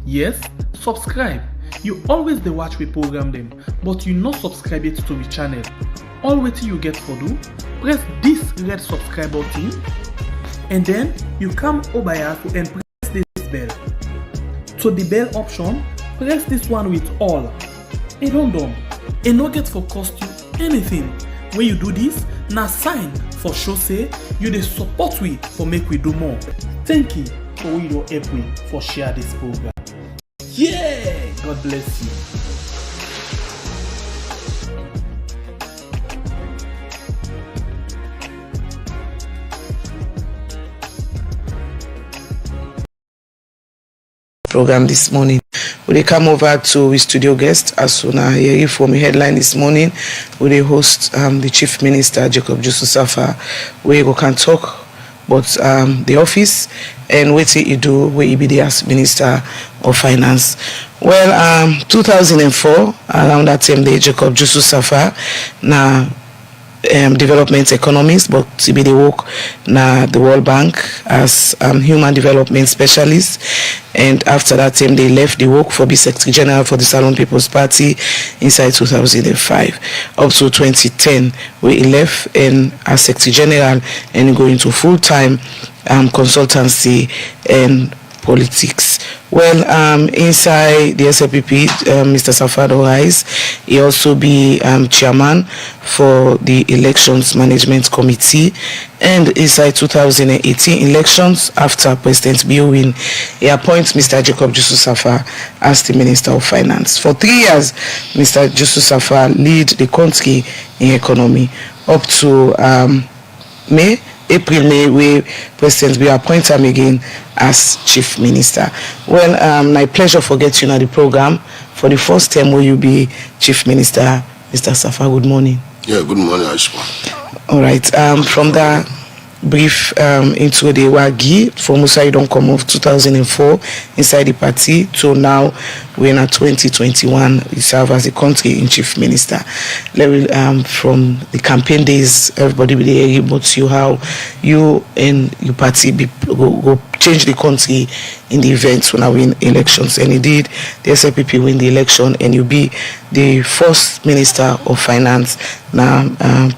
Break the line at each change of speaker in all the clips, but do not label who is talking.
Yes, subscribe. You always dey watch we program them, but you not subscribe yet to the channel. All wetin you get for do, press this red subscribe button, and then you come over here and press this bell. To the bell option, press this one with all. E don done. E no get for cost you anything. When you do this, na sign for show say you dey support we for make we do more. Thank you for we don help we for share this program. Yeah, God bless you.
Program this morning. We come over to a studio guest as soon as hear from a headline this morning. We host the Chief Minister Jacob Jusu Saffa, where we can talk about the office and what he do where he be the as Minister of Finance. Well, 2004 around that time, the Jacob Jusu Saffa now. Development economist, but he be the work na the World Bank as human development specialist, and after that time they left the work for be Secretary General for the Salon People's Party inside 2005 up to 2010 where he left and as Secretary General and go into full-time consultancy and politics. Well, inside the SLPP, Mr. Saffa rise. He also be chairman for the Elections Management Committee. And inside 2018 elections, after President Bio win, he appoints Mr. Jacob Jusu Saffa as the Minister of Finance. For 3 years, Mr. Jusu Saffa lead the country in economy up to April, May, where President will appoint him again as Chief Minister. Well, my pleasure for getting you on the program. For the first time, will you be Chief Minister, Mr. Saffa? Good morning.
Yeah, good morning, Aishma.
All right. From the brief into the Wagi, from Musa, you don't come off 2004 inside the party to now we're in 2021. You serve as the country in Chief Minister. From the campaign days, everybody will hear about you how you and your party go change the country in the events when I win elections. And indeed, the SLPP win the election, and you be the first Minister of Finance now,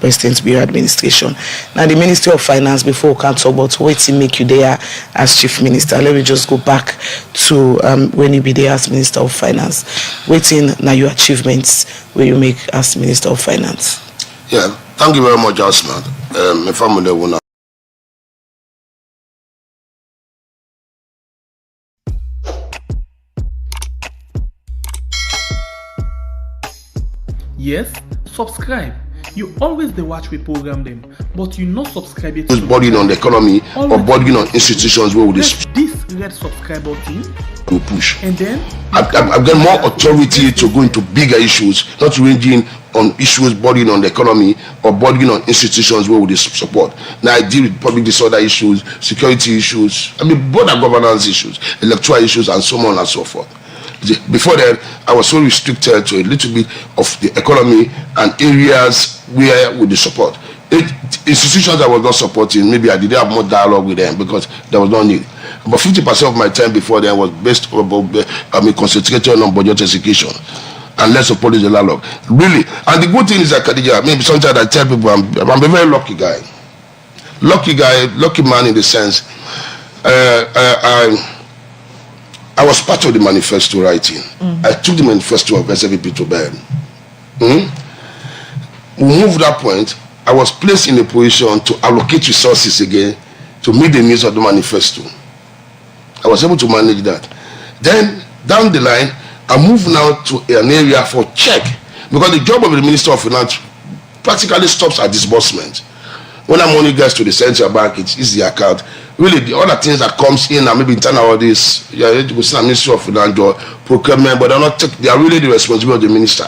President Bio administration. Now, the Ministry of Finance, before we can talk about what to make you there as Chief Minister, let me just go back to when you be there as Minister of Finance. Waiting now your achievements where you make as Minister of Finance.
Yeah, thank you very much, Asma. My family will.
Yes, subscribe. You always dey watch we program them, but you not subscribe yet.
Burden on the economy or burden on institutions where we
this red subscribe button
to push.
And then
I've got more authority to go into bigger issues, not ranging on issues burden on the economy or burden on institutions where we support. Now I deal with public disorder issues, security issues, border governance issues, electoral issues, and so on and so forth. Before then, I was so restricted to a little bit of the economy and areas where with the support. Institutions I was not supporting, maybe I didn't have more dialogue with them because there was no need. But 50% of my time before then was based concentrated on budget execution and less of policy dialogue. Really, and the good thing is that Khadija, maybe sometimes I tell people I'm a very lucky guy. Lucky man in the sense I was part of the manifesto writing. I took the manifesto of SLPP to bed. We moved that point. I was placed in a position to allocate resources again to meet the needs of the manifesto. I was able to manage that. Then, down the line, I moved now to an area for check, because the job of the Minister of Finance practically stops at disbursement. When that money gets to the central bank, it's the account. Really, the other things that comes in and maybe internal audits, we see a Ministry of Finance or procurement, but they are really the responsibility of the minister.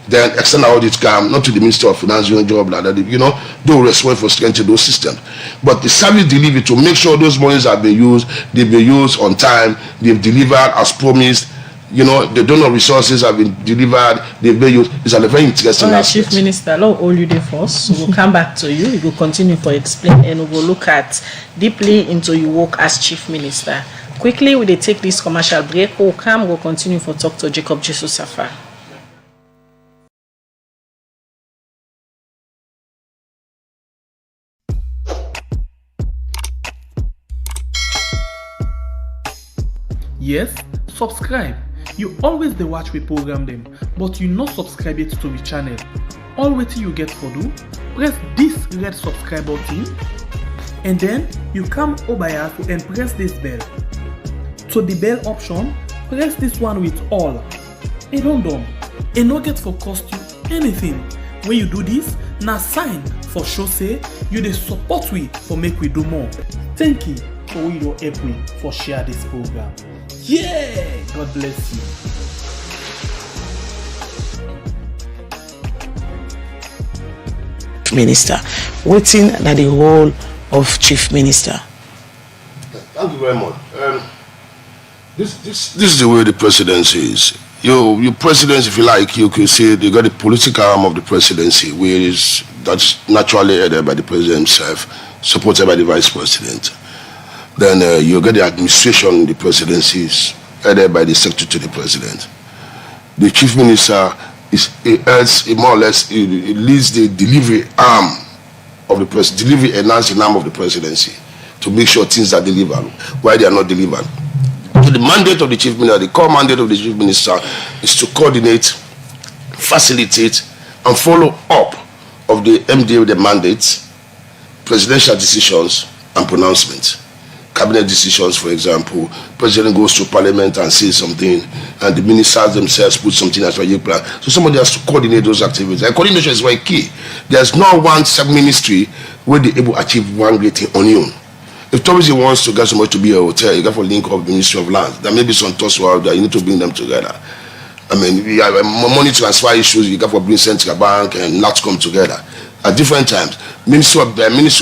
Then external audits come, not to the Minister of Finance, job like that. They will respond for strengthening those systems. But the service delivery to make sure those monies have been used, they've been used on time, they've delivered as promised. The donor resources have been delivered, they've been used. It's a very interesting aspect.
Chief Minister, I'll hold you there first. So we'll come back to you. We will continue for explain and we will look at deeply into your work as Chief Minister. Quickly, we dey take this commercial break. We'll come, we'll continue for talk to Jacob Jusu Saffa.
Yes, subscribe. You always dey watch we program them, but you not subscribe yet to the channel. All wetin you get for do, press this red subscribe button, and then you come over here and press this bell. To the bell option, press this one with all. E don done. E no get for cost you anything. When you do this, na sign for show say you dey support we for make we do more. Thank you for we don help we for share this program. Yeah, God bless you.
Minister, waiting na the role of Chief Minister.
Thank you very much. This is the way the presidency is. Your presidency, if you like, you can say they got the political arm of the presidency, that's naturally headed by the president himself, supported by the vice president. Then you get the administration, the presidency is headed by the secretary to the president. The chief minister more or less leads the delivery arm of the delivery enhancing arm of the presidency to make sure things are delivered while they are not delivered. So the mandate of the chief minister, the core mandate of the chief minister is to coordinate, facilitate, and follow up of the MDA, the mandates, presidential decisions, and pronouncements. Cabinet decisions, for example, president goes to parliament and says something, and the ministers themselves put something as a plan. So somebody has to coordinate those activities. And coordination is very key. There's no one sub-ministry where they're able to achieve one great thing on you. If tourism wants to get somebody to be a hotel, you got to link up the Ministry of Lands. There may be some toss out there. You need to bring them together. I mean, we have money transfer issues. You got to bring central bank and not come together at different times. Ministry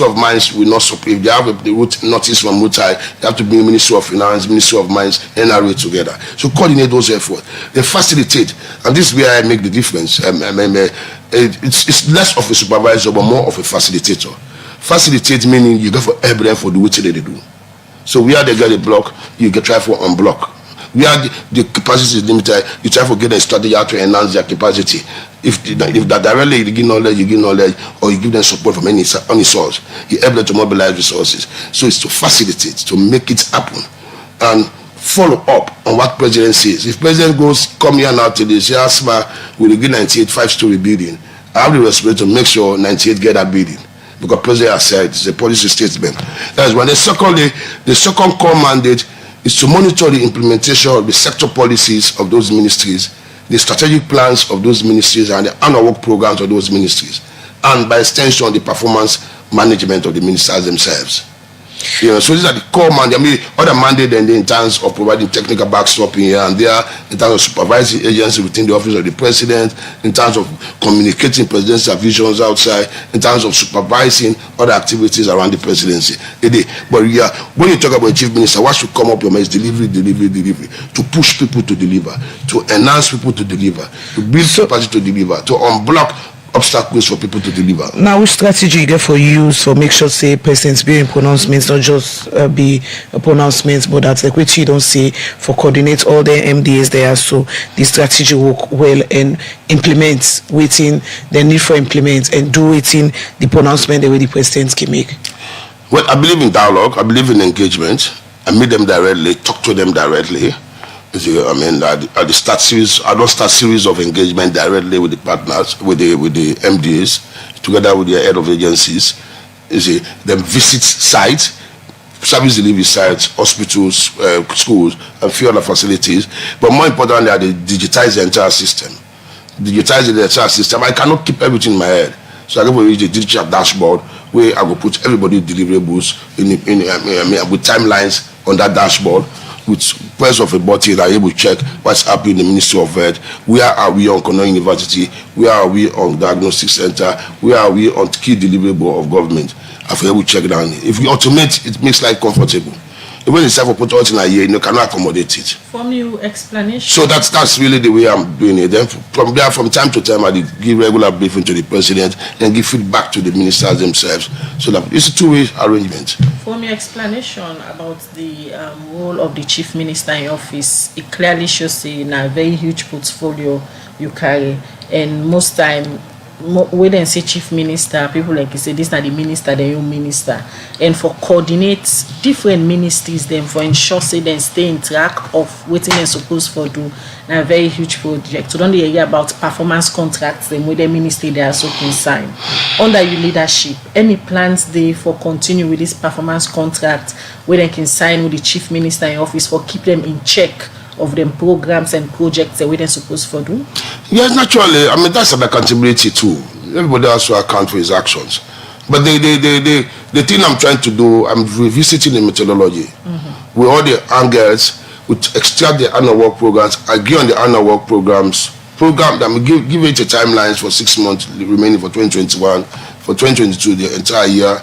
of Mines will not support. If they have the route notice from Mutai, they have to bring Ministry of Finance, Ministry of Mines, NRA together. So coordinate those efforts. They facilitate, and this is where I make the difference. It's less of a supervisor, but more of a facilitator. Facilitate meaning you go for everything for the way they do. So where they get a block, you can try for unblock. Where the capacity is limited, you try for get a strategy how to enhance their capacity. If that directly you give knowledge, or you give them support from any source, you're able to mobilize resources. So it's to facilitate, to make it happen, and follow up on what president says. If president come here now today, say Asma will give 98 5-story building, I have the responsibility to make sure 98 get that building. Because president has said it's a policy statement. That's one. The second core mandate is to monitor the implementation of the sector policies of those ministries, the strategic plans of those ministries, and the annual work programs of those ministries, and by extension the performance management of the ministers themselves. So these are the core mandate. I mean, other mandate in terms of providing technical backstop in here and there, in terms of supervising agency within the office of the president, in terms of communicating presidential visions outside, in terms of supervising other activities around the presidency. But when you talk about chief minister, what should come up your mind is delivery, to push people to deliver, to enhance people to deliver, to build capacity to deliver, to unblock obstacles for people to deliver.
Now, which strategy you get for use for make sure say presidents be in pronouncements, not just be pronouncements, but that's like which you don't say for coordinate all the MDAs there, so the strategy work well and implement waiting the need for implement and do waiting the pronouncement the way the presidents can make.
Well, I believe in dialogue. I believe in engagement. I meet them directly, talk to them directly. I mean, I don't start series of engagement directly with the partners, with the MDAs, together with the head of agencies. Them visit sites, service delivery sites, hospitals, schools, and few other facilities. But more importantly, they digitize the entire system. I cannot keep everything in my head. So I go reach a digital dashboard where I will put everybody's deliverables with timelines on that dashboard. With press of a button, are able to check what's happening in the Ministry of Health. Where are we on Cornell University? Where are we on Diagnostic Center? Where are we on key deliverable of government? I've able to check down. If we automate, it makes life comfortable. Even the Saffa put out in a year, you cannot accommodate it.
From your explanation.
So that's really the way I'm doing it. Then from there, from time to time, I give regular briefing to the president and give feedback to the ministers themselves. So that it's a two-way arrangement.
From your explanation about the role of the chief minister in office, it clearly shows a very huge portfolio you carry, and most time when they say chief minister, people like you say this not the minister, the new minister, and for coordinate different ministries, then for ensure say they stay in track of what they're supposed for do. A very huge project. So don't they hear about performance contracts then with the ministry they are so concerned under your leadership? Any plans there for continue with this performance contract where they can sign with the chief minister in office for keep them in check of them programs and projects that they're supposed for do?
Yes, naturally. I mean, that's an accountability too. Everybody has to account for his actions. But the thing I'm trying to do, I'm revisiting the methodology with all the angles, with extract the annual work programs, agree on the annual work programs, program that will give it a timelines for 6 months remaining for 2021, for 2022, the entire year.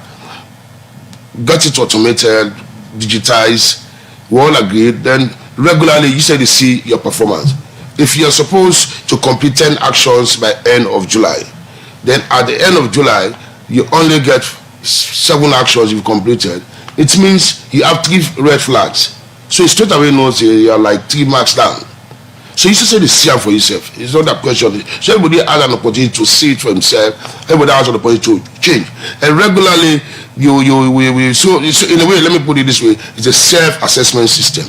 Get it automated, digitized. We all agreed. Then regularly, you said you see your performance. If you're supposed to complete 10 actions by end of July, then at the end of July, you only get 7 actions you've completed. It means you have 3 red flags. So you straight away knows you're like 3 marks down. So you should say the see for yourself. It's not that question. So everybody has an opportunity to see it for himself. Everybody has an opportunity to change. And regularly, so in a way, let me put it this way, it's a self-assessment system.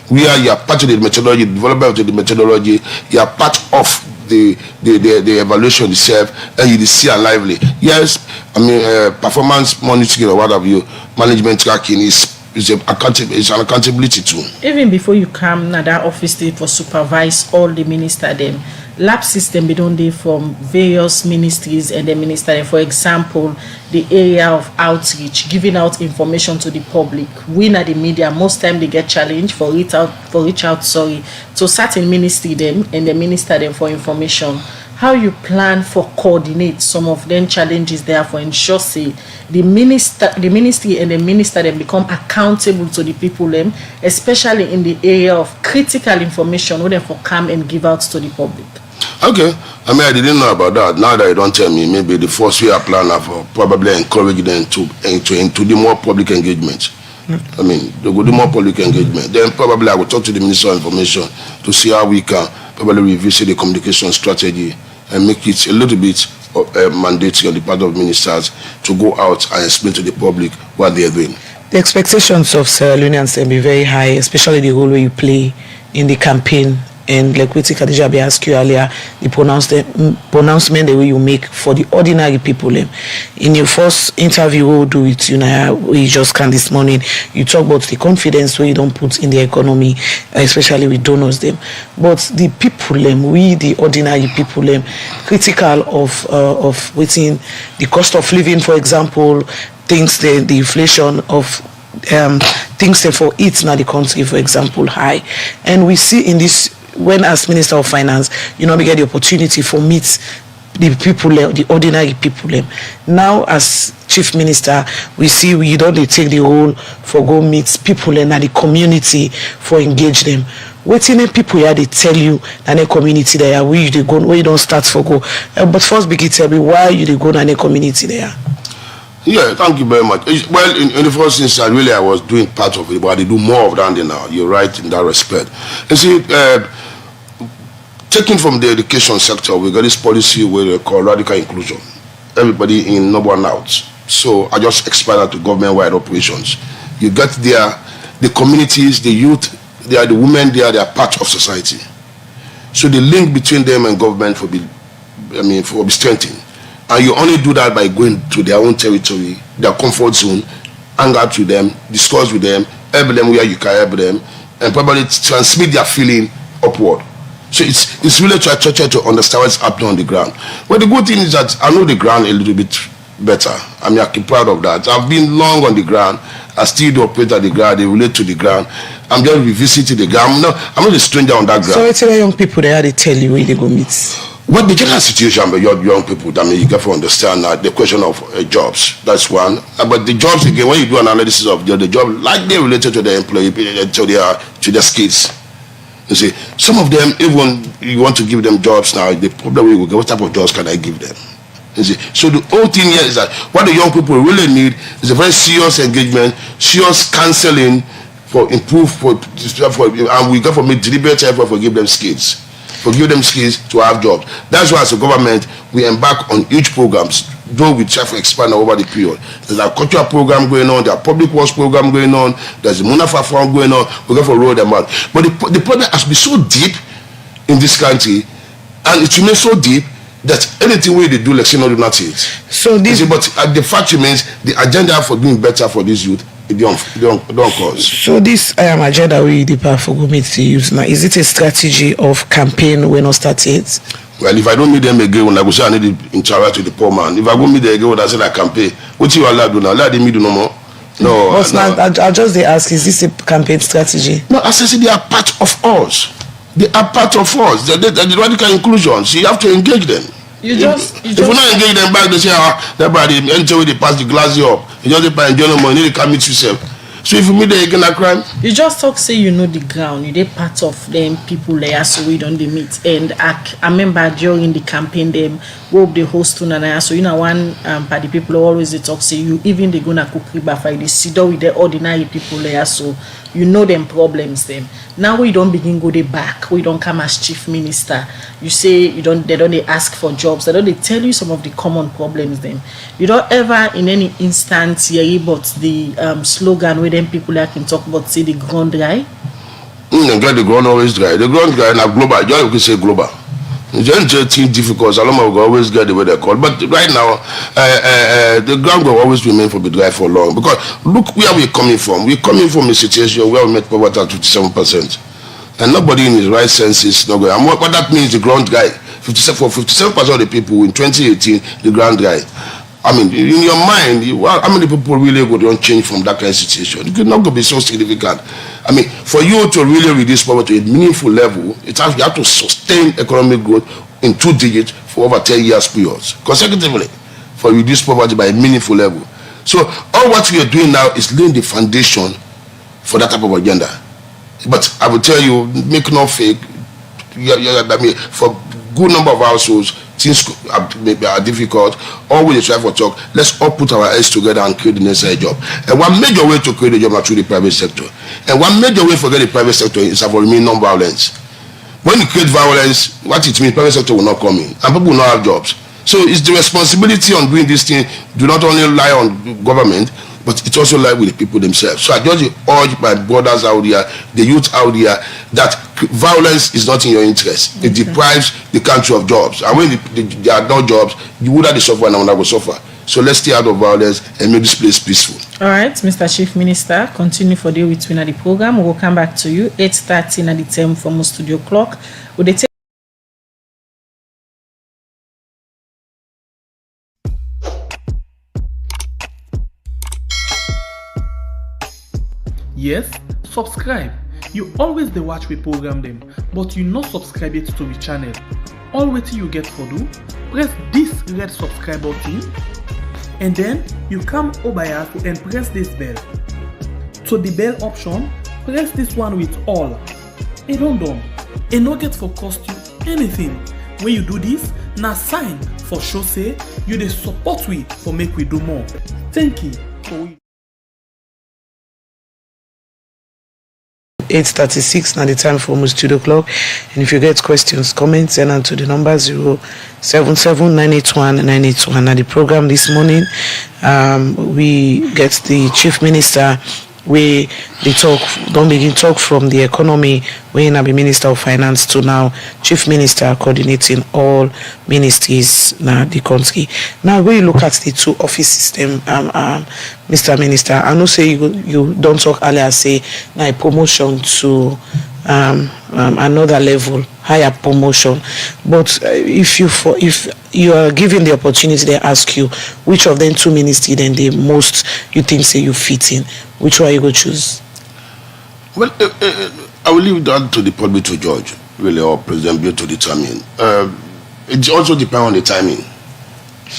Where you are part of the methodology, the development of the methodology, you are part of the evaluation itself, and you see and lively. Yes, I mean performance monitoring or whatever you management tracking is an accountability tool. Even
before you come now that office they for supervise all the minister them. Lab system be done from various ministries and the minister. For example, the area of outreach, giving out information to the public. We na the media most time they get challenged for reach out to certain ministry them and the minister them for information. How you plan for coordinate some of them challenges there for ensure say the ministry and the minister them become accountable to the people them, especially in the area of critical information where they for come and give out to the public.
Okay, I mean I didn't know about that. Now that you don't tell me, maybe the first way I plan for probably encourage them to do more public engagement. I mean, they will do more public engagement. Then probably I will talk to the Minister of Information to see how we can probably revisit the communication strategy and make it a little bit mandatory on the part of ministers to go out and explain to the public what they are doing.
The expectations of Sierra Leoneans can be very high, especially the role you play in the campaign. And like what Khadija be asked you earlier, the pronouncement the way you make for the ordinary people. In your first interview we'll do it, we just can this morning, you talk about the confidence where you don't put in the economy, especially with donors them. But the people, we the ordinary people, critical of within the cost of living, for example, things the inflation of things that for it now the country, for example, high. And we see in this when as Minister of Finance, we get the opportunity for meet the people, the ordinary people. Now as Chief Minister, we see we don't take the role for go meet people and the community for engage them. Waiting people here they tell you that a community there where you go where you don't start for go. But first begin tell me why you they go to a community there.
Yeah, thank you very much. Well, in the first instance, really I was doing part of it, but I do more of that now. You're right in that respect. You see, taking from the education sector, we got this policy where they call radical inclusion. Everybody in, no one out. So I just expanded to government-wide operations. You get there, the communities, the youth, they are the women, they are part of society. So the link between them and government will be strengthened. And you only do that by going to their own territory, their comfort zone, hang out with them, discuss with them, help them where you can help them, and probably transmit their feeling upward. So it's really try to understand what's happening on the ground. But the good thing is that I know the ground a little bit better. I'm proud of that. I've been long on the ground. I still do operate at the ground. They relate to the ground. I'm just revisiting the ground. I'm not a stranger on that ground.
So it's the young people there, they tell you where they go meet.
What the general situation with young people, I mean, you got to understand the question of jobs. That's one. But the jobs, again, when you do an analysis of the job, like they're related to the employee, to their skills. You see, some of them, even you want to give them jobs now, the problem we will get, what type of jobs can I give them? You see, so the whole thing here is that what the young people really need is a very serious engagement, serious counseling for and we got to make deliberate effort for give them skills. Give them skills to have jobs. That's why as a government we embark on huge programs, though we try to expand over the period. There's a cultural program going on, there's a public works program going on, there's a Munafa fund going on, we got to roll them out. But the problem has been so deep in this country, and it remains so deep that anything we do, like say no do not it. So this, but the fact remains the agenda for doing better for this youth, it don't cause.
So this agenda we depart for government to use now, is it a strategy of campaign when not started?
Well, if I don't meet them again, when I go say I need to interact with the poor man, if I go meet them again when I say I campaign, what you allow do now? Allow them do no more. No.
But no. I just they ask, is this a campaign strategy?
No, as I say, they are part of us. They are part of us. They're the radical inclusion. So you have to engage them. If you not engage them back, they say, that body until they pass the glass up. You just buy enjoy no money, you can't meet yourself. So if you meet them again, a crime.
You just talk say you know the ground, you dey part of them people there, so we don't meet. And I remember during the campaign them go up the host to Nana, so you know one party people always they talk say you even they gonna cook riba fight they sit down with the ordinary people there, so you know them problems them. Now we don't begin go they back, we don't come as chief minister. You say they don't ask for jobs, they tell you some of the common problems them. You don't ever in any instance hear about the slogan where them people that can talk about say the ground dry.
The ground always dry. The ground dry now global. You can say global. It's difficult. Saloma will always get the way they call. But right now, the ground will always remain for be dry for long. Because look where we're coming from. We're coming from a situation where we met poverty at 57%. And nobody in his right senses not going. And what that means, the ground dry. 57% of the people in 2018, the ground dry. I mean, in your mind, how many people really go to change from that kind of situation? It could not be so significant. I mean, for you to really reduce poverty to a meaningful level, you have to sustain economic growth in 2 digits for over 10 years periods, consecutively, for reduce poverty by a meaningful level. So all what we are doing now is laying the foundation for that type of agenda. But I will tell you, make no fake, I mean, for good number of households, things are difficult. Always try for talk. Let's all put our heads together and create the necessary job. And one major way to create a job is through the private sector. And one major way to get the private sector is to remain non-violence. When you create violence, what it means, private sector will not come in, and people will not have jobs. So it's the responsibility on doing this thing do not only lie on government, but it also lies with the people themselves. So I just urge my brothers out there, the youth out there, that violence is not in your interest. It deprives the country of jobs. And when there are no jobs, you would have to suffer and I will suffer. So let's stay out of violence and make this place peaceful.
All right, Mr. Chief Minister, continue for the between the program. We'll come back to you 8:30 at the time from the studio clock. We'll take
Yes, subscribe. You always dey watch we program them, but you not subscribe yet to the channel. All wetin you get for do, press this red subscribe button, and then you come over here and press this bell. To the bell option, press this one with all. It don't done. It no get for cost you anything. When you do this, na sign for show say you dey support we for make we do more. Thank you for we.
8:36 now the time for almost 2 o'clock. And if you get questions, comments, send them to the number 077-981-981. Now the program this morning, we get the Chief Minister where they don't begin talk from the economy, where you be Minister of Finance to now Chief Minister coordinating all ministries now the country. Now when you look at the 2 office system, Mr. Minister, I know say you don't talk earlier say now a promotion to another level, higher promotion. But if you are given the opportunity, they ask you which of them 2 ministries then the most you think say you fit in, which one you go choose?
Well, I will leave that to the public to judge, really, or President Bill to determine. it also depends on the timing.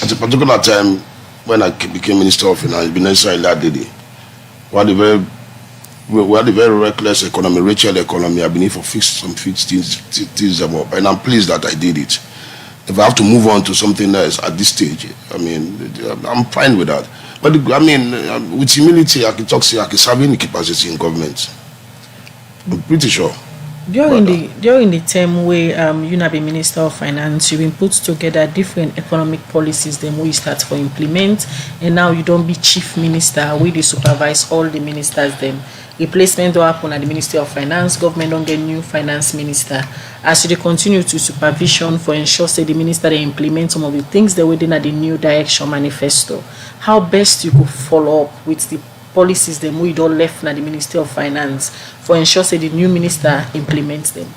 At a particular time, when I became Minister of Finance, Mininster in that day, we had a very reckless economy, Rachel economy. I've been here for some fixed things about, and I'm pleased that I did it. If I have to move on to something else at this stage, I mean, I'm fine with that. But I mean, with humility, I can talk, I can serve any capacity in government. I'm pretty sure.
During the term where you have been Minister of Finance, you've been put together different economic policies then we start for implement, and now you don't be Chief Minister, where they supervise all the ministers then. Replacement don't happen at the Ministry of Finance, government don't get new finance minister. As they continue to supervision for ensure say the minister they implement some of the things they within at the new direction manifesto. How best you could follow up with the policies them we don't left at the Ministry of Finance for ensure say the new minister implements them?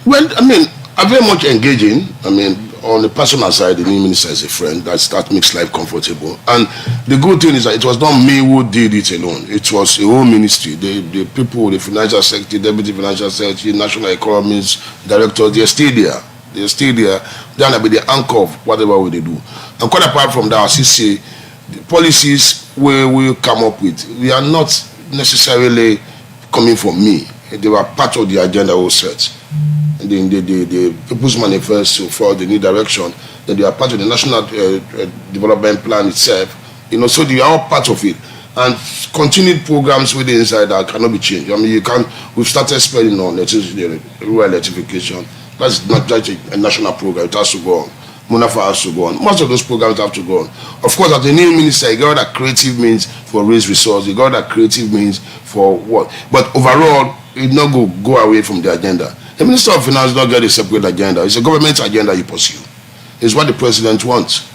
Well, I mean, I'm very much engaging. I mean, on the personal side, the new minister is a friend. That makes life comfortable. And the good thing is that it was not me who did it alone. It was a whole ministry. The people, the financial secretary, deputy financial secretary, national economists, directors, they're still there. They're still there. They're going to be the anchor of whatever they do. And quite apart from that, as you say, the policies we come up with, we are not necessarily coming from me. They were part of the agenda we set. The People's Manifesto for the new direction, that they are part of the National Development Plan itself. You know, so they are all part of it. And continued programs within inside that cannot be changed. I mean, we've started spending on rural electrification. That's not just a national program, it has to go on. Munafa has to go on. Most of those programs have to go on. Of course, as the new minister, you got that creative means for raise resource, you got that creative means for what. But overall, it not go away from the agenda. The Minister of Finance don't get a separate agenda. It's a government agenda you pursue. It's what the president wants.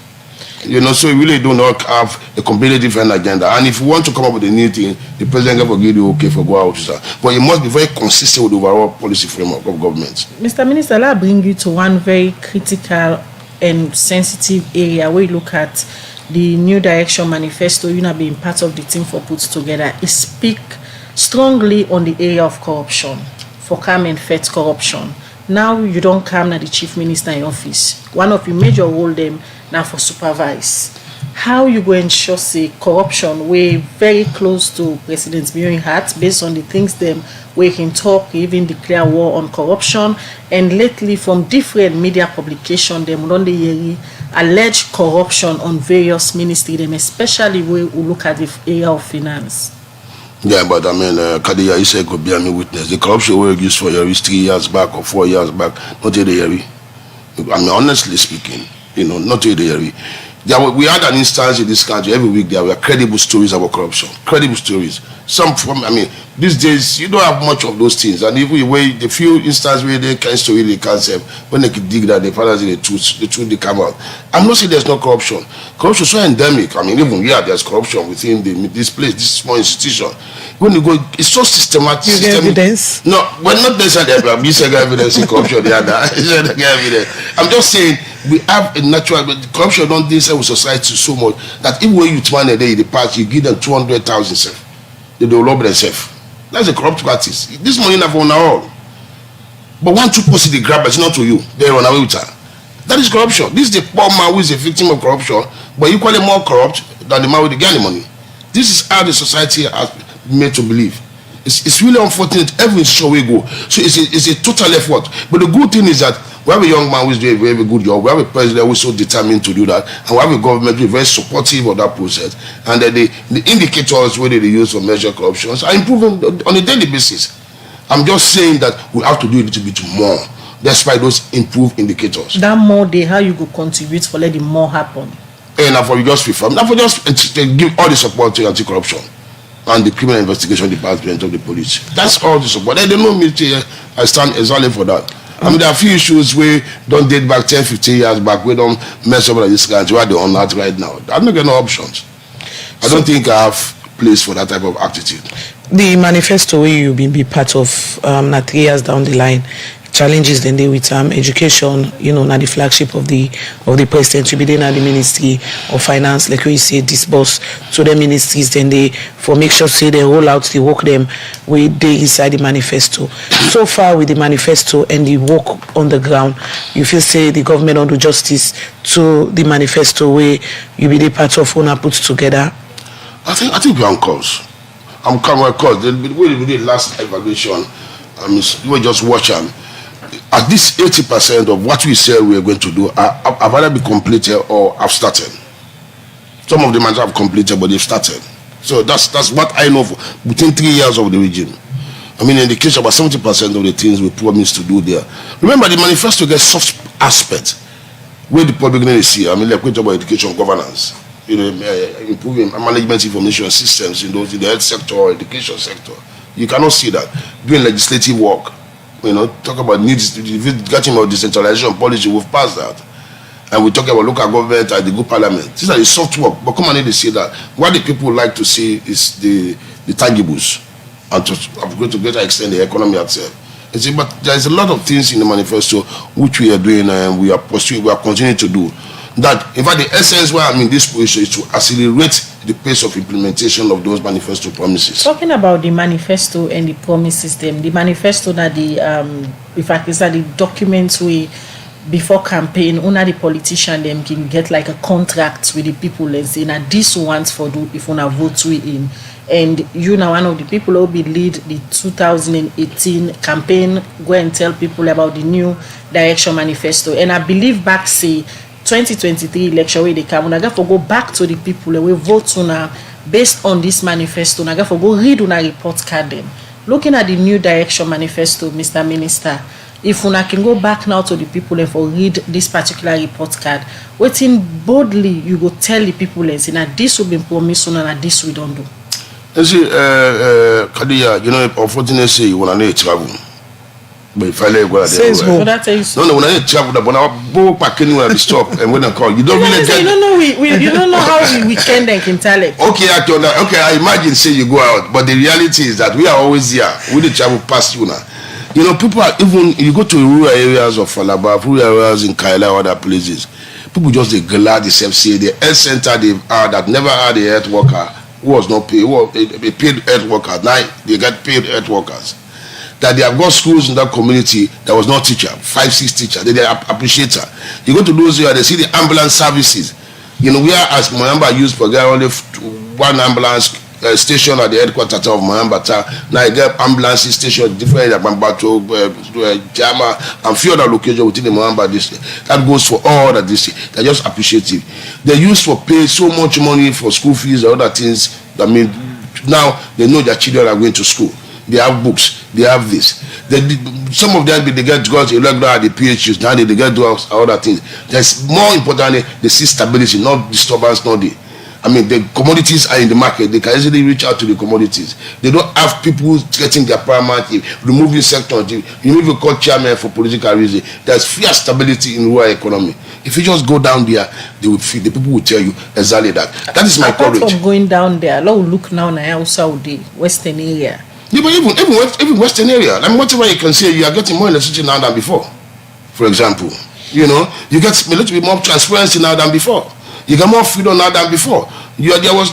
You know, so you really do not have a completely different agenda. And if you want to come up with a new thing, the president can give you okay for go out to that. But you must be very consistent with the overall policy framework of government.
Mr. Minister, I'll bring you to one very critical and sensitive area where you look at the new direction manifesto. You know, being part of the team for put together. It speak strongly on the area of corruption, for calm and fair corruption. Now you don't come to the chief minister in office. One of your major role them now for supervise. How you go ensure say corruption way very close to President Viewing Heart based on the things them we can talk, even declare war on corruption, and lately from different media publications them on the alleged corruption on various ministries them, especially where we look at the area of finance.
Yeah, but I mean, Kadia, you said could be a witness. The corruption we used for years 3 years back or 4 years back, not a year. I mean, honestly speaking, you know, not a year. We had an instance in this country every week. There were credible stories about corruption. Credible stories. Some from, I mean, these days you don't have much of those things. And even the few instances where they can story they can't say, when they can dig that, they find out the truth they come out. I'm not saying there's no corruption. Corruption is so endemic. I mean, even there's corruption within this place, this small institution. When you go, it's so systematic.
You get evidence?
No, well, not necessarily. You say evidence in corruption. I'm just saying we have a natural, but corruption don't deal with society so much that even when you turn a day in the past, you give them 200,000. They develop themselves. That's a corrupt practice. This money not for all. But one two person they grab, it's not to you. They run away with her. That is corruption. This is the poor man who is a victim of corruption, but equally more corrupt than the man with the getting money. This is how the society has made to believe. It's really unfortunate. Every show we go. So it's a total effort. But the good thing is that we have a young man who is doing a very, very good job. We have a president who is so determined to do that. And we have a government who is very supportive of that process. And the indicators where they use for measure corruption are improving on a daily basis. I'm just saying that we have to do a little bit more, despite those improved indicators.
That more day, how you go contribute for letting more happen?
And for just reform, now for just give all the support to anti-corruption and the criminal investigation department of the police. That's all the support. They don't know me. I stand exactly for that. I mean, there are a few issues where don't date back 10, 15 years back. We don't mess up with this country. Why they're on that right now? I'm not getting no options. I don't think I have place for that type of attitude.
The manifesto where you be part of 3 years down the line, challenges then they with education, now the flagship of the president to be there at the Ministry of Finance, like we say, disburse to the ministries, then they for make sure say they roll out the work them with they inside the manifesto. So far with the manifesto and the work on the ground, you feel say the government don't do justice to the manifesto where you be the part of owner put together?
I think we're on course. I'm coming on course. The way we did last evaluation, we just watch them. At least 80% of what we said we are going to do have either been completed or have started. Some of them might have completed, but they've started. So that's what I know within 3 years of the regime. In the case about 70% of the things we promised to do there. Remember, the manifesto gets soft aspect where the public need to see. Like we talk about education governance, improving management information systems in the health sector or education sector. You cannot see that. Doing legislative work, talk about needs, getting about decentralization policy, we've passed that. And we talk about local government and the good parliament. These are the soft work, but come on, need to see that. What the people like to see is the tangibles, and to greater extent the economy itself. You see, but there's a lot of things in the manifesto which we are doing and we are pursuing, we are continuing to do. That, in fact, the essence why I'm in this position is to accelerate the pace of implementation of those manifesto promises.
Talking about the manifesto and the promises, the manifesto that in fact, is that the documents we before campaign, una the politician them can get like a contract with the people and say, now this one's for do if una vote we in. And you now one of the people who will be lead the 2018 campaign, go and tell people about the new direction manifesto. And I believe back say 2023 election where they come, I got to go back to the people and we vote on based on this manifesto. I got to go read on a report card them. Looking at the new direction manifesto, Mr. Minister, if una can go back now to the people and for read this particular report card, waiting boldly you go tell the people and say, now this will be promised and this we don't do.
You see, Kadia, unfortunately say you want to travel. But if I let go,
so that tells you.
No, when I travel, when I go back anywhere to stop and when I call, you don't really get.
You don't know you don't know how we weekend and can tell it.
Okay, I imagine say you go out, but the reality is that we are always here. We dey travel past you now. People are even you go to rural areas of Falaba, rural areas in Kaila or other places. People just they glad themselves say the health center they've had that never had a health worker who was not paid, who was a paid health worker. Now they get paid health workers. That they have got schools in that community that was not teacher, 5-6 teachers. They appreciate her. You go to those areas, they see the ambulance services. Whereas Moyamba used for only one ambulance station at the headquarters of Moyambata. Now you get ambulance stations different at Bambato, Jama, and few other locations within the Moyamba district. That goes for all the districts. They're just appreciative. They used for pay so much money for school fees and other things. Now they know their children are going to school. They have books. They have this. Some of them they get drugs irregular at the PHUs. Now they get drugs and other things. There's more importantly they see stability, not disturbance, not the. The commodities are in the market. They can easily reach out to the commodities. They don't have people getting their paramount, removing sectors, removing court chairman for political reasons. There's fierce stability in rural economy. If you just go down there, they will feel, the people will tell you exactly that. That is my courage.
Apart from going down there, look now in Saudi, Western area.
Yeah, but even Western area, whatever you can say, you are getting more electricity now than before. For example, you get a little bit more transparency now than before. You get more freedom now than before. There was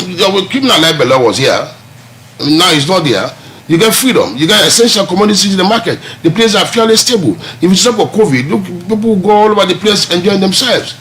criminal libel law was here. Now it's not there. You get freedom. You get essential commodities in the market. The places are fairly stable. If it's not for COVID, look, people go all over the place enjoying themselves.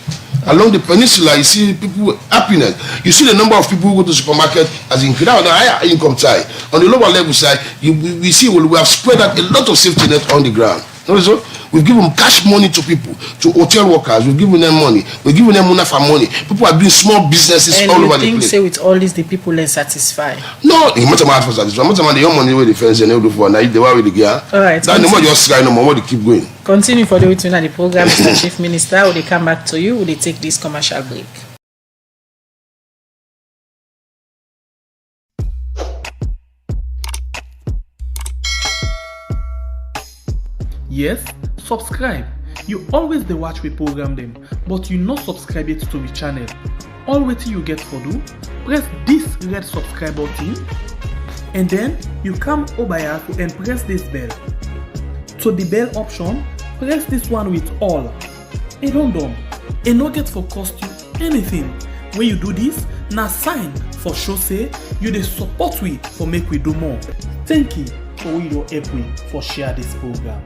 Along the peninsula, you see people happiness. You see the number of people who go to the supermarket as increased on the higher income side. On the lower level side, we see we have spread out a lot of safety net on the ground. So we've given cash money to people, to hotel workers. We've given them money. We've given them money for money. People are doing small businesses all over the place. And you think
say with all this the people are satisfied?
No, the much amount for satisfied. Much amount the young money where the friends and they do for now they were with the gear.
All right.
That no more just try no more. They keep going.
Continue for the way to the program, Mr. Chief Minister. Will they come back to you? Will they take this commercial break?
Yes, subscribe. You always the watch we program them, but you not subscribe yet to the channel. All what you get for do, press this red subscribe button, and then you come over here and press this bell. to the bell option, press this one with all. E don done. E no get for cost you anything. When you do this, na sign for show say you dey support we for make we do more. Thank you for your help we for share this program.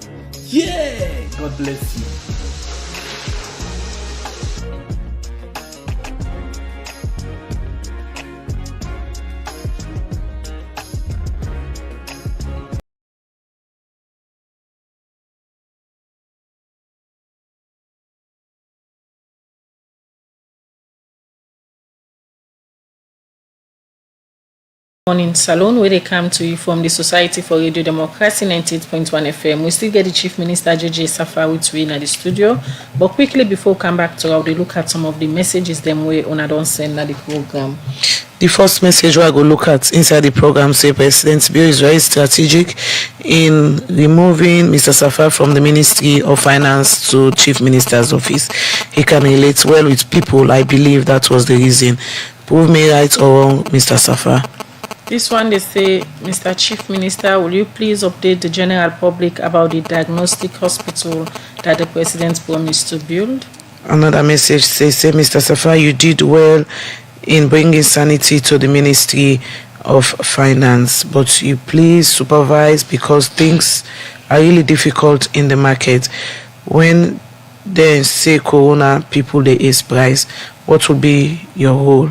Yeah, God bless you.
Morning Salon, where they come to you from the Society for Radio Democracy 98.1 FM. We still get the Chief Minister Saffa with we in the studio. But quickly before we come back to how they look at some of the messages them way on I don't send the program.
The first message we go look at inside the program say President Bill is very strategic in removing Mr. Saffa from the Ministry of Finance to Chief Minister's office. He can relate well with people. I believe that was the reason. Prove me right or wrong, Mr. Saffa.
This one they say, Mr. Chief Minister, will you please update the general public about the diagnostic hospital that the President promised to build? Another
message says, Mr. Saffa, you did well in bringing sanity to the Ministry of Finance, but you please supervise because things are really difficult in the market. When they say Corona, people they ace price, what would be your role?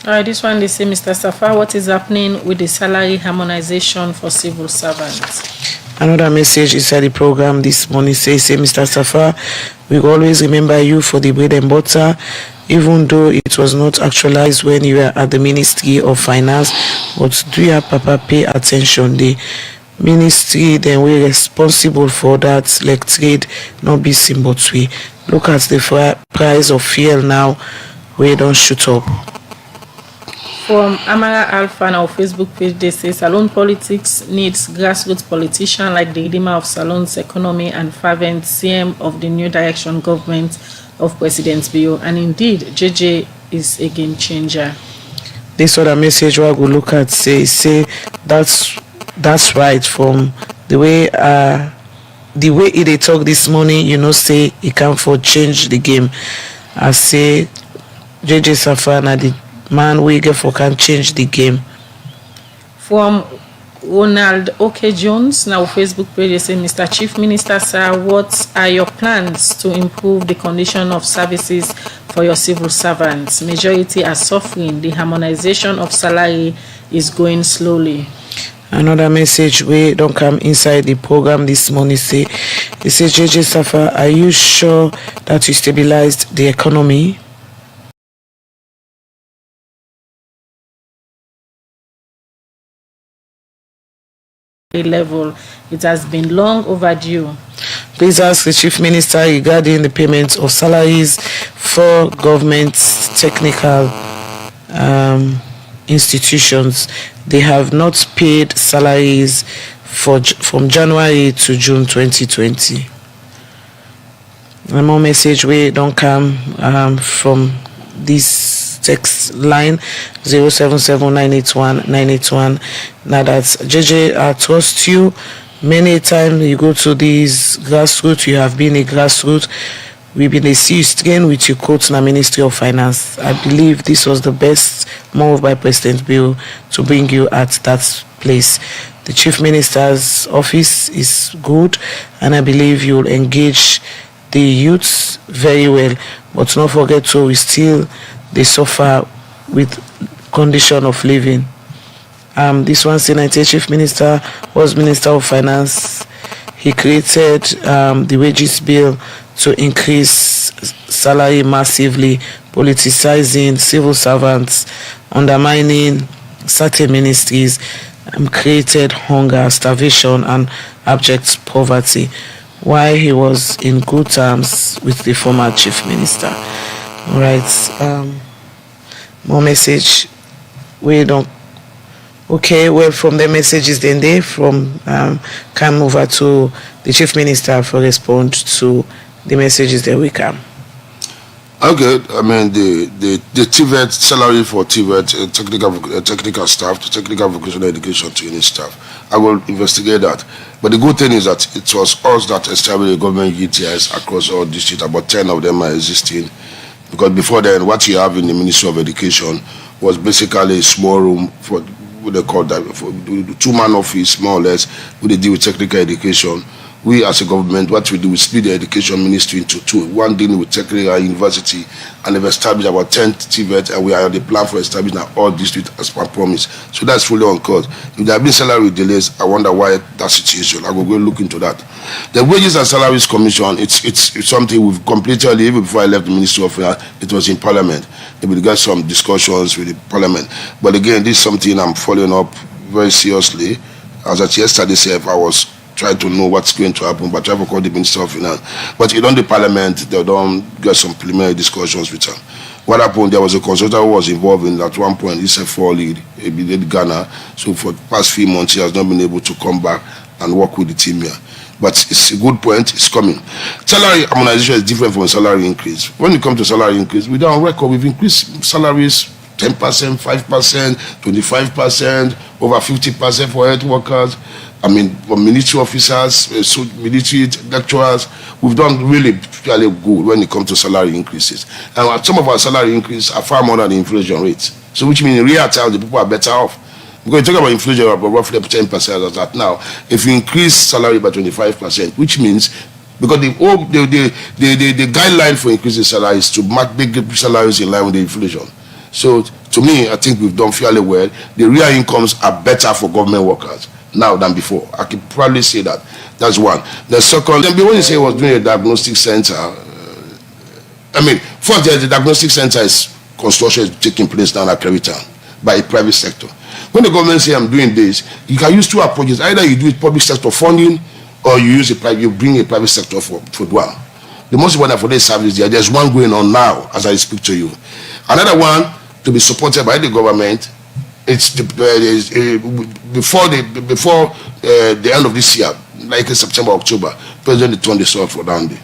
This one they say, Mr. Saffa, what is happening with the salary harmonization for civil servants?
Another message inside the program this morning says, Mr. Saffa, we will always remember you for the bread and butter, even though it was not actualized when you were at the Ministry of Finance. But do you, Papa, pay attention? The ministry then we're responsible for that, like trade, not be seen, but we look at the price of fuel now, we don't shoot up.
From Amara Alpha on our Facebook page, they say Salon politics needs grassroots politicians like the redeemer of Salon's economy and fervent CM of the new direction government of President Bio. And indeed, JJ is a game changer.
This other message we will look at say that's right. From the way they talk this morning, you know, say he can for change the game. I say JJ Saffa na the man we get for can change the game.
From Ronald OK Jones, now Facebook page, they say, Mr. Chief Minister, sir, what are your plans to improve the condition of services for your civil servants? Majority are suffering. The harmonization of salary is going slowly.
Another message we don't come inside the program this morning say, it says, JJ Saffa, are you sure that you stabilized the economy?
Level, it has been long overdue.
Please ask the Chief Minister regarding the payment of salaries for government technical institutions. They have not paid salaries from January to June 2020. One more message we don't come from this text line 077981981. Now that's JJ, I trust you. Many times you go to these grassroots, you have been a grassroots. We've been a see you strain with your coach in the Ministry of Finance. I believe this was the best move by President Bill to bring you at that place. The Chief Minister's office is good, and I believe you'll engage the youths very well. But don't forget to we still they suffer with condition of living. This one Senator Chief Minister was Minister of Finance. He created the wages bill to increase salary massively, politicizing civil servants, undermining certain ministries, created hunger, starvation, and abject poverty, while he was in good terms with the former Chief Minister. All right. More message. We don't. Okay. Well, from the messages then they come over to the Chief Minister for respond to the messages that we come.
Okay. I mean the TVET salary for TVET technical staff to technical vocational education training staff. I will investigate that. But the good thing is that it was us that established the government UTIs across all districts. About 10 of them are existing. Because before then, what you have in the Ministry of Education was basically a small room for what they call that, for the two-man office, more or less, where they deal with technical education. We as a government, what we do, we split the education ministry into two. One dealing with technical university, and they've established about 10 TVET, and we are on the plan for establishing all districts as per promise. So that's fully on course. If there have been salary delays, I wonder why that situation. I will go look into that. The Wages and Salaries Commission, it's something we've completed even before I left the Ministry of Finance. It was in Parliament. We got some discussions with the Parliament. But again, this is something I'm following up very seriously. As at yesterday, I was trying to know what's going to happen, but I have to call the Minister of Finance. But in the Parliament, they don't get some preliminary discussions with them. What happened, there was a consultant who was involved in at one point. He's a for lead, he did Ghana. So for the past few months, he has not been able to come back and work with the team here. But it's a good point, it's coming. Salary harmonization is different from salary increase. When it comes to salary increase, we don't record, we've increased salaries 10%, 5%, 25%, over 50% for health workers. I mean, for military officers, military lecturers, we've done really good when it comes to salary increases. And some of our salary increases are far more than the inflation rates. So which means in real terms, the people are better off. Because you talk about inflation of roughly 10% as that now. If you increase salary by 25%, which means, because the guideline for increasing salary is to make big salaries in line with the inflation. So to me, I think we've done fairly well. The real incomes are better for government workers now than before. I can probably say that. That's one. The second, then when you say I was doing a diagnostic center, first the diagnostic center construction is taking place down at Town by a private sector. When the government say I'm doing this, you can use two approaches. Either you do it public sector funding, or you bring a private sector for dwell. The most important for this service, there's one going on now as I speak to you. Another one to be supported by the government. It's before the end of this year, like in September, October, President turned this off for down there.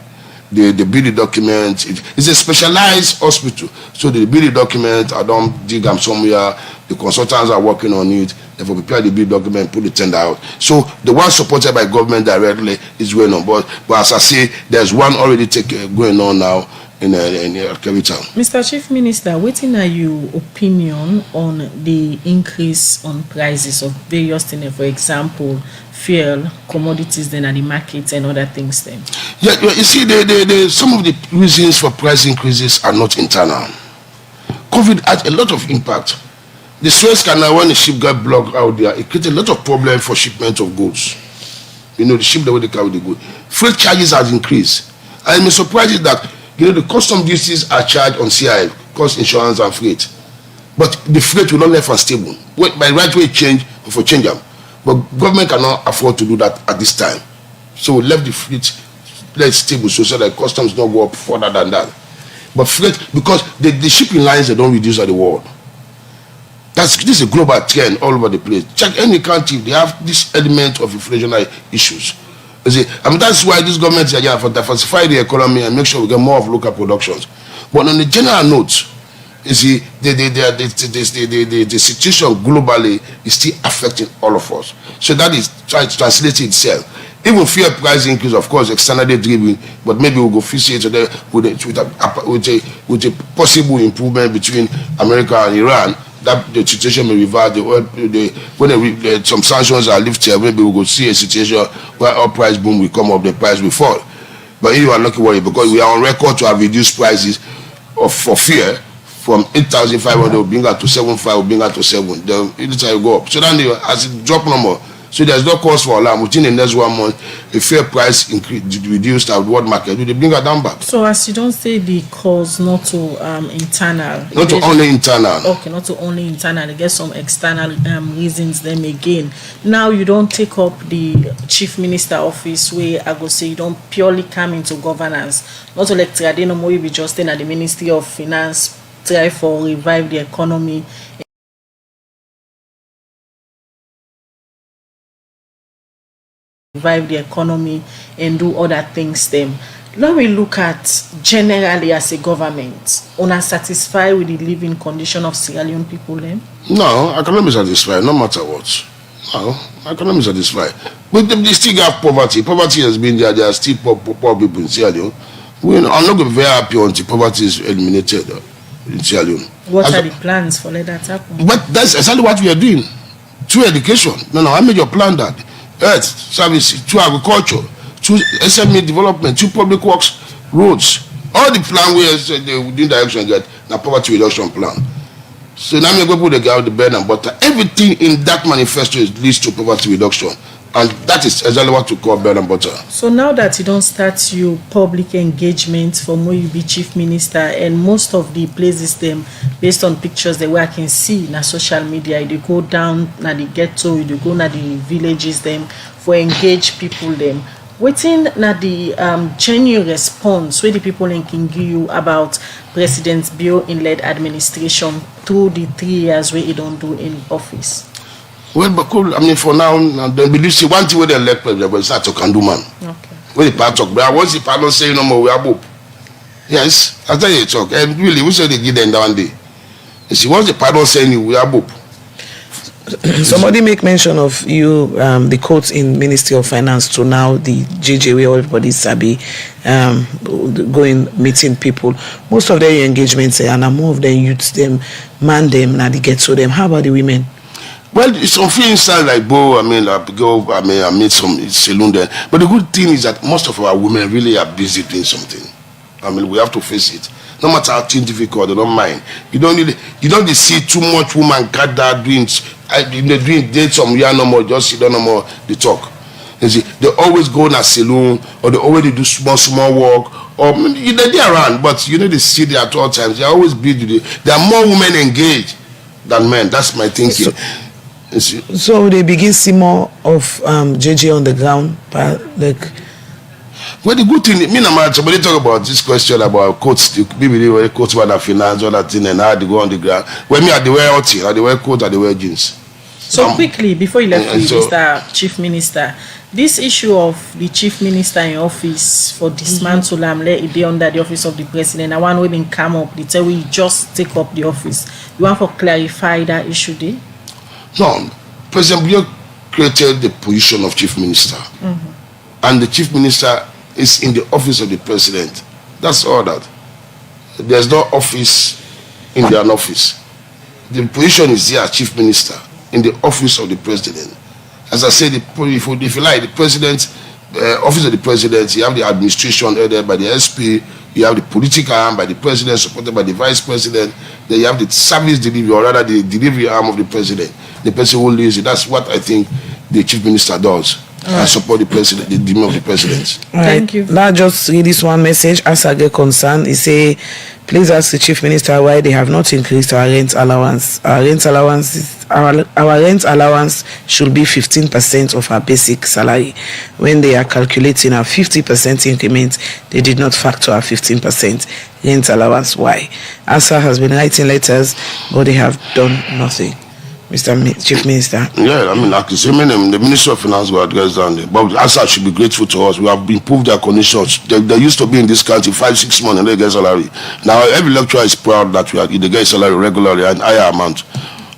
The building document, it's a specialized hospital. So the building document, I don't dig them somewhere. The consultants are working on it. Therefore, prepare the building document, put the tender out. So the one supported by government directly is going on. But as I say, there's one already going on now in Town.
Mr. Chief Minister, what are your opinion on the increase on prices of various things, for example, fuel, commodities, then at the market and other things then?
Yeah, you see, some of the reasons for price increases are not internal. COVID had a lot of impact. The Suez Canal, when the ship got blocked out there, it created a lot of problems for shipment of goods. The ship, the way they carry the goods. Freight charges have increased. I'm surprised that the custom duties are charged on CI, cost insurance and freight. But the freight will not left unstable. By right way change them. But government cannot afford to do that at this time. So we left the freight less stable so that customs don't go up further than that. But freight, because the shipping lines, they don't reduce at the world. This is a global trend all over the place. Check any country, they have this element of inflationary issues. You see, that's why this government is again for diversify the economy and make sure we get more of local productions. But on the general note, you see, the situation globally is still affecting all of us. So that is trying to translate itself. Even fuel price increase, of course, externally driven, but maybe we'll go fix it with a possible improvement between America and Iran. That the situation may reverse. When some sanctions are lifted, maybe we will see a situation where our price boom will come up, the price will fall. But you are not worried because we are on record to have reduced prices for fuel from 8,500, we'll bring out to 7,500, we'll bring out to 7. Then each time go up. So then as it drop number, so there's no cause for alarm. Within the next 1 month, a fair price increase reduced at world market, they bring it down back.
So as you don't say the cause not to internal.
Not to only internal.
Okay, not to only internal. They get some external reasons them again. Now you don't take up the Chief Minister office where I go say you don't purely come into governance. Not to like trading more, you be just in at the Ministry of Finance, try for revive the economy. Revive the economy and do other things then. Now we look at generally as a government, are satisfied with the living condition of Sierra Leone people then?
No, I cannot be satisfied no matter what. Well, I cannot be satisfied. But they still have poverty. Poverty has been there. There are still poor people in Sierra Leone. I'm not going to be very happy until poverty is eliminated in Sierra Leone.
What are the plans for let that happen?
But that's exactly what we are doing. Through education. No, I made your plan that. Earth, service, through agriculture, through SME development, through public works, roads. All the plan where the within direction get the poverty reduction plan. So now I'm going to put the bread and butter. Everything in that manifesto leads to poverty reduction. And that is exactly what we call bread and butter.
So now that you don't start your public engagement from where you be chief minister, and most of the places them based on pictures that I can see na social media, you go down na the ghetto, you go na the villages them for engage people them. Waiting na the genuine response where the people can give you about President Bio-led administration through the 3 years where he don't do in office.
Well, but cool. I mean, for now, they believe see one thing where they elect president, but it's not to can do man.
Okay.
When the part talk, but once the part don't say no more, we are both. Yes, after you talk, and really, we say they give them down day. You see, once the part don't say any, we are both.
Somebody make mention of you, the quote in Ministry of Finance to now the JJ where everybody sabi going meeting people. Most of their engagements and more of them youths them, man them, now they get to them. How about the women?
Well, it's some few inside like Bo, I made some saloon there. But the good thing is that most of our women really are busy doing something. I mean, we have to face it. No matter how difficult, they don't mind. You don't see too much woman gather doing date some year no more, just sit down no more, they talk. You see, they always go in a saloon or they already do small work or they're around, but they see there at all times. They're always busy. There are more women engaged than men. That's my thinking.
So they begin see more of JJ on the ground, but like.
Well, the good thing, me and my somebody talk about this question about coats, maybe they wear coats about the finance, all that thing, and how they go on the ground. When me, they wear outing, they wear coat, they wear jeans.
So quickly, before you left, Mr. Chief Minister, this issue of the Chief Minister in office for dismantle let it be under the office of the President. I want women come up, they tell we just take up the office. You want to clarify that issue there?
No, President Bio created the position of Chief Minister, and the Chief Minister is in the office of the President. That's all that. There's no office in their office. The position is there, Chief Minister, in the office of the President. As I said, if you like, the President, office of the President, you have the administration headed by the SP, you have the political arm by the President, supported by the Vice President, then you have the service delivery, or rather the delivery arm of the President. The person who leads it. That's what I think the Chief Minister does. And support the President, the demand of the President.
Thank you.
Now just read this one message as I get concerned. He say, please ask the Chief Minister why they have not increased our rent allowance. Our rent allowance should be 15% of our basic salary. When they are calculating our 50% increment, they did not factor our 15% rent allowance. Why? ASA has been writing letters, but they have done nothing. Mr. Chief Minister.
Yeah, I mean, like you say, the Ministry of Finance will address that. But ASA should be grateful to us. We have improved their conditions. They used to be in this country 5-6 months and they get salary. Now, every lecturer is proud that they get salary regularly and higher amount.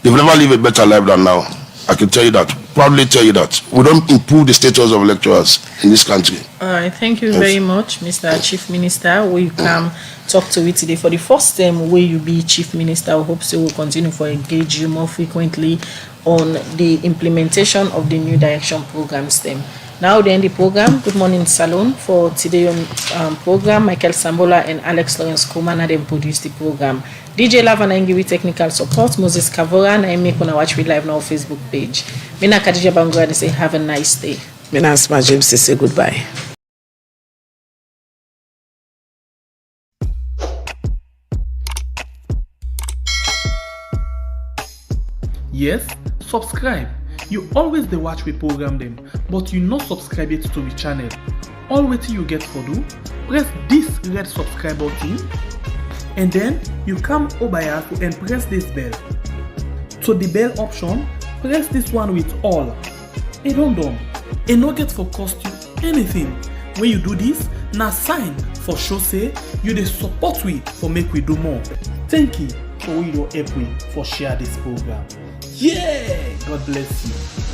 They've never lived a better life than now. I can tell you that. Proudly tell you that. We don't improve the status of lecturers in this country.
All right, thank you very much, Mr. Chief Minister. We come talk to you today for the first time where you be Chief Minister. We hope so we'll continue to engage you more frequently on the implementation of the new direction programs. Now they end the program. Good Morning Salon for today's program. Michael Sambola and Alex Lawrence Kumana them produce the program. DJ Lavana with technical support. Moses Kavora and I make when I watch me live on our Facebook page. Mina Kadija Bangura say have a nice day.
Mina Asma James say goodbye.
Yes, subscribe. You always the watch we program them, but you not subscribe yet to the channel. All wait you get for do, press this red subscribe button, and then you come over here and press this bell. To the bell option, press this one with all. It don't done. It no get for cost you anything. When you do this, na sign for show say you the support we for make we do more. Thank you for your help we for share this program. Yeah, God bless you.